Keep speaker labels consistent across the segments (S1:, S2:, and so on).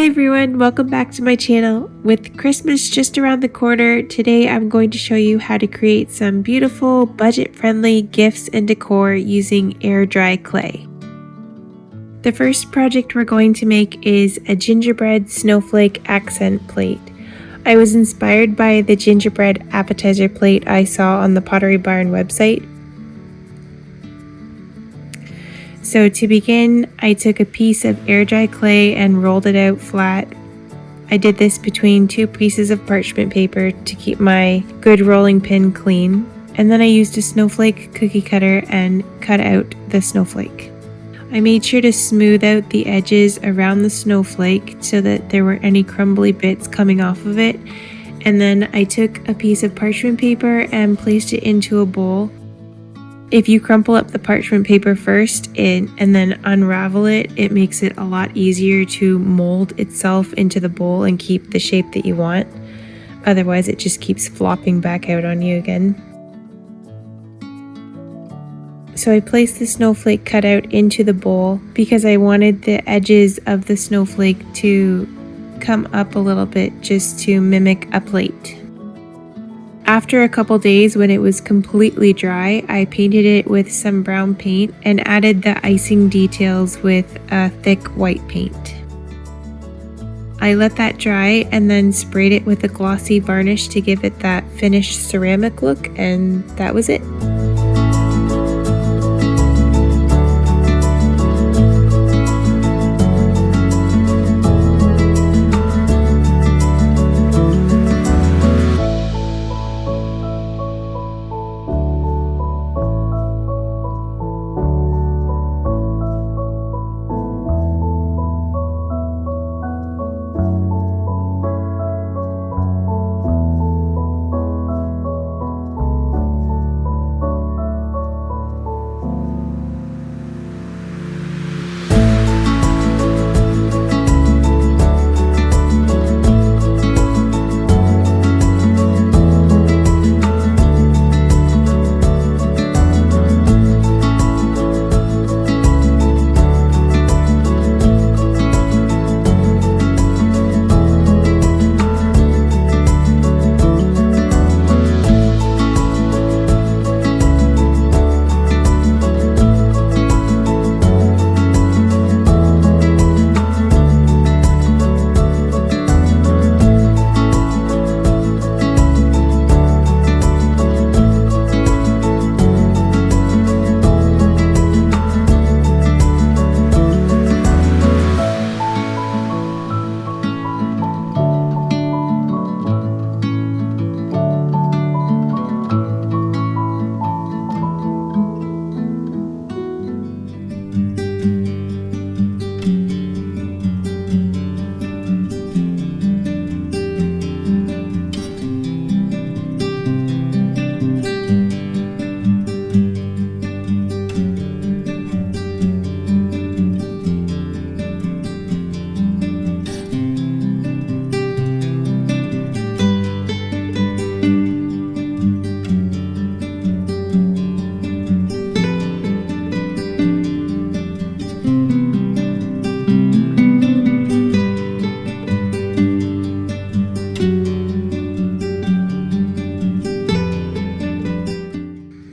S1: Hi everyone, welcome back to my channel. With Christmas just around the corner, today I'm going to show you how to create some beautiful, budget-friendly gifts and decor using air dry clay. The first project we're going to make is a gingerbread snowflake accent plate. I was inspired by the gingerbread appetizer plate I saw on the Pottery Barn website. So to begin, I took a piece of air dry clay and rolled it out flat. I did this between two pieces of parchment paper to keep my good rolling pin clean. And then I used a snowflake cookie cutter and cut out the snowflake. I made sure to smooth out the edges around the snowflake so that there weren't any crumbly bits coming off of it. And then I took a piece of parchment paper and placed it into a bowl. If you crumple up the parchment paper first and then unravel it, it makes it a lot easier to mold itself into the bowl and keep the shape that you want. Otherwise, it just keeps flopping back out on you again. So I placed the snowflake cutout into the bowl because I wanted the edges of the snowflake to come up a little bit just to mimic a plate. After a couple days, when it was completely dry, I painted it with some brown paint and added the icing details with a thick white paint. I let that dry and then sprayed it with a glossy varnish to give it that finished ceramic look, and that was it.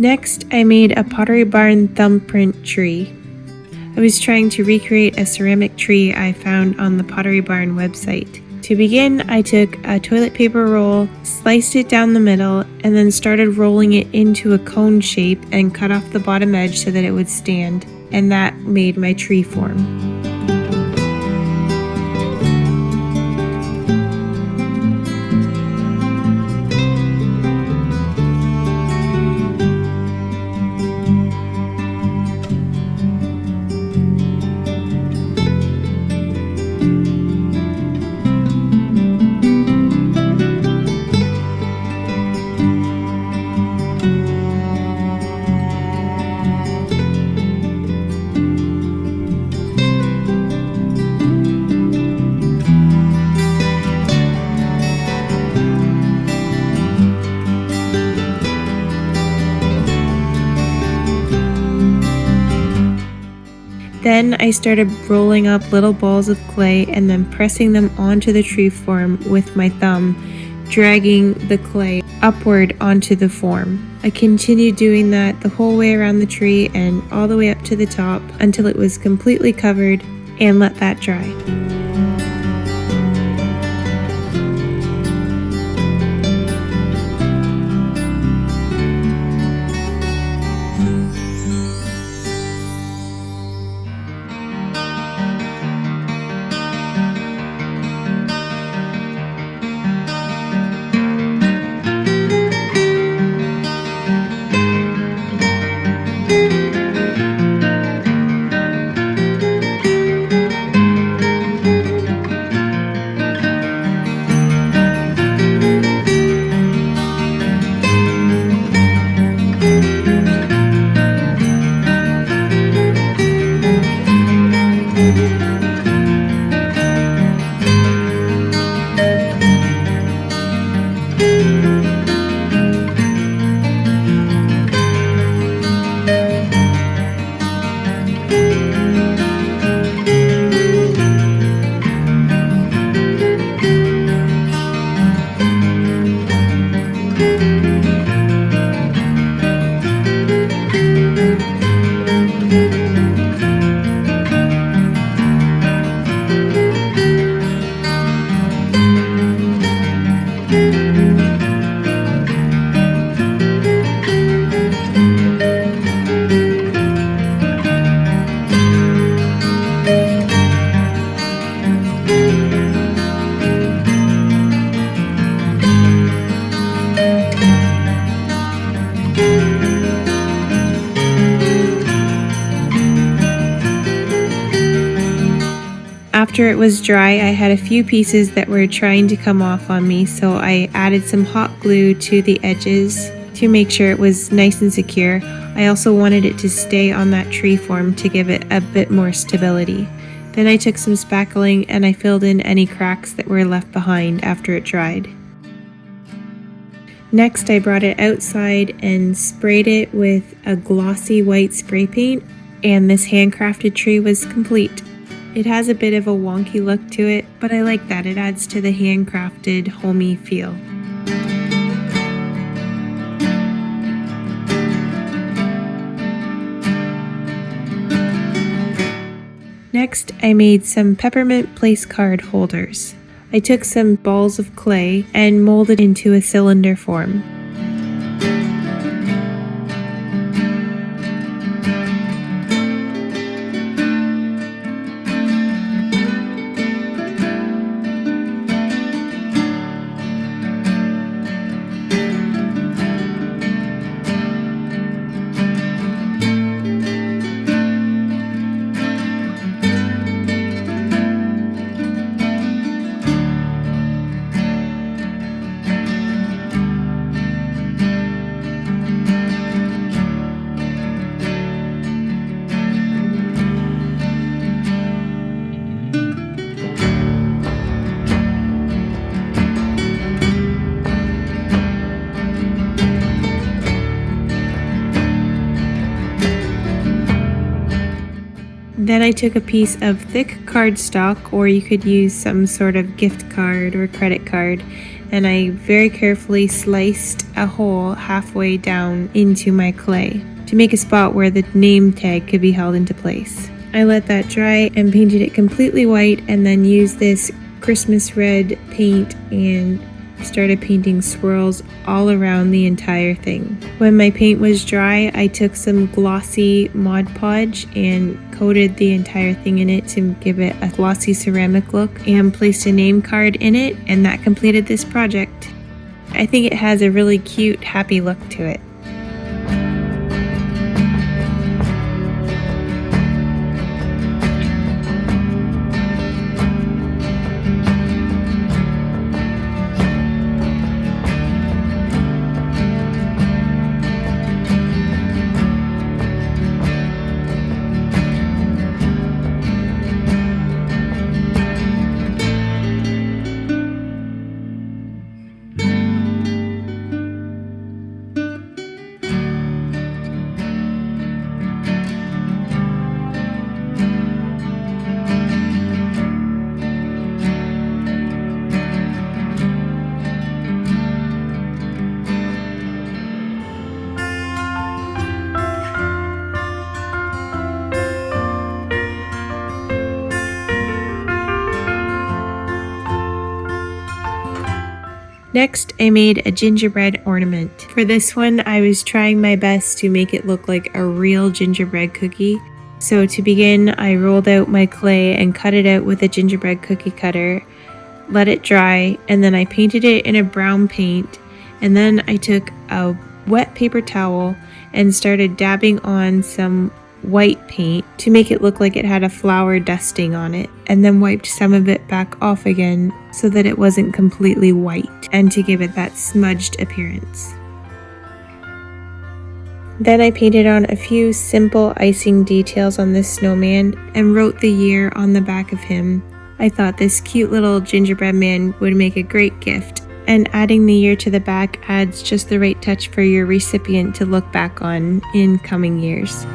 S1: Next, I made a Pottery Barn thumbprint tree. I was trying to recreate a ceramic tree I found on the Pottery Barn website. To begin, I took a toilet paper roll, sliced it down the middle, and then started rolling it into a cone shape and cut off the bottom edge so that it would stand, and that made my tree form. Then I started rolling up little balls of clay and then pressing them onto the tree form with my thumb, dragging the clay upward onto the form. I continued doing that the whole way around the tree and all the way up to the top until it was completely covered, and let that dry. After it was dry, I had a few pieces that were trying to come off on me, so I added some hot glue to the edges to make sure it was nice and secure. I also wanted it to stay on that tree form to give it a bit more stability. Then I took some spackling and I filled in any cracks that were left behind after it dried. Next, I brought it outside and sprayed it with a glossy white spray paint, and this handcrafted tree was complete. It has a bit of a wonky look to it, but I like that. It adds to the handcrafted, homey feel. Next, I made some peppermint place card holders. I took some balls of clay and molded into a cylinder form. Then I took a piece of thick cardstock, or you could use some sort of gift card or credit card, and I very carefully sliced a hole halfway down into my clay to make a spot where the name tag could be held into place. I let that dry and painted it completely white, and then used this Christmas red paint and started painting swirls all around the entire thing. When my paint was dry, I took some glossy Mod Podge and coated the entire thing in it to give it a glossy ceramic look, and placed a name card in it, and that completed this project. I think it has a really cute, happy look to it. Next, I made a gingerbread ornament. For this one, I was trying my best to make it look like a real gingerbread cookie. So to begin, I rolled out my clay and cut it out with a gingerbread cookie cutter, let it dry, and then I painted it in a brown paint. And then I took a wet paper towel and started dabbing on some white paint to make it look like it had a flour dusting on it, and then wiped some of it back off again so that it wasn't completely white and to give it that smudged appearance. Then I painted on a few simple icing details on this snowman and wrote the year on the back of him. I thought this cute little gingerbread man would make a great gift, and adding the year to the back adds just the right touch for your recipient to look back on in coming years.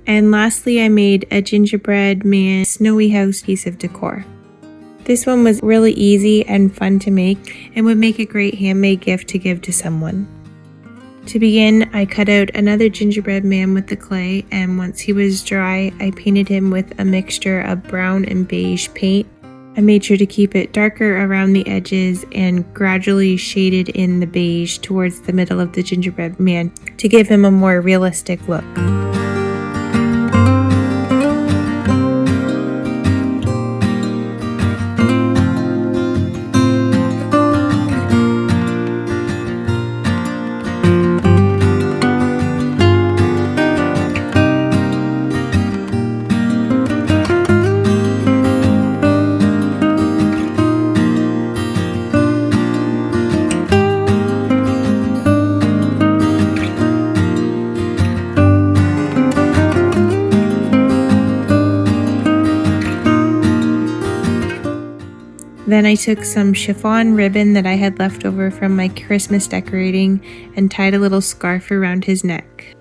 S1: And lastly, I made a gingerbread man snowy house piece of decor. This one was really easy and fun to make and would make a great handmade gift to give to someone. To begin, I cut out another gingerbread man with the clay, and once he was dry, I painted him with a mixture of brown and beige paint. I made sure to keep it darker around the edges and gradually shaded in the beige towards the middle of the gingerbread man to give him a more realistic look. Then I took some chiffon ribbon that I had left over from my Christmas decorating and tied a little scarf around his neck.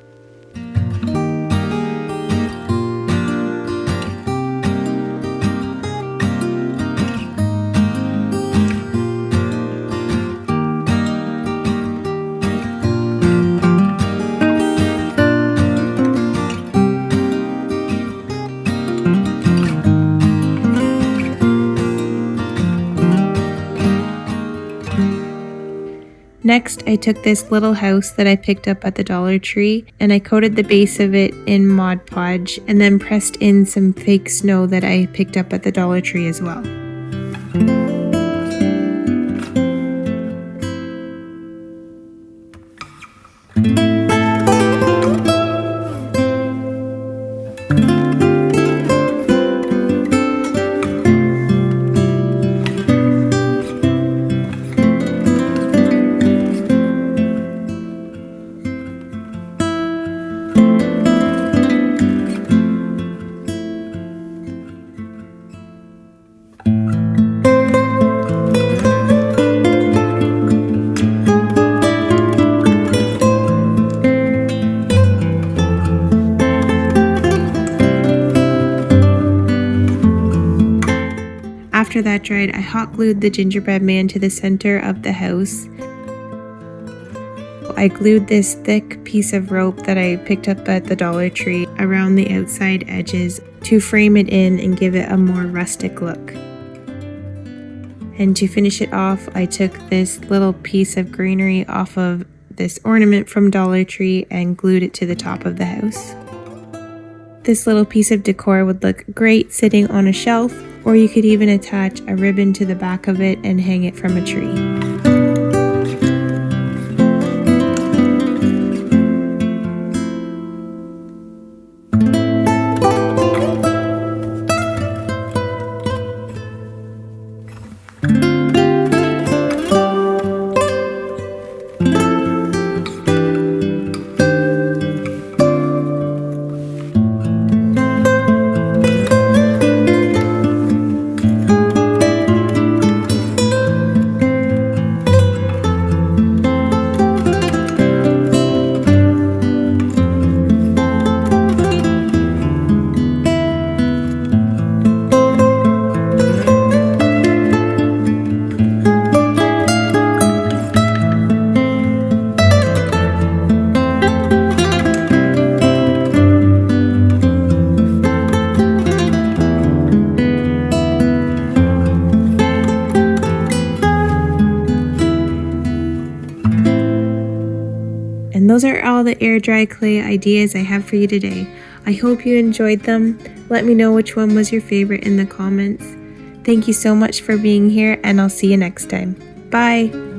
S1: Next, I took this little house that I picked up at the Dollar Tree and I coated the base of it in Mod Podge and then pressed in some fake snow that I picked up at the Dollar Tree as well. After that dried, I hot glued the gingerbread man to the center of the house. I glued this thick piece of rope that I picked up at the Dollar Tree around the outside edges to frame it in and give it a more rustic look. And to finish it off, I took this little piece of greenery off of this ornament from Dollar Tree and glued it to the top of the house. This little piece of decor would look great sitting on a shelf, or you could even attach a ribbon to the back of it and hang it from a tree. And those are all the air dry clay ideas I have for you today. I hope you enjoyed them. Let me know which one was your favorite in the comments. Thank you so much for being here, and I'll see you next time. Bye!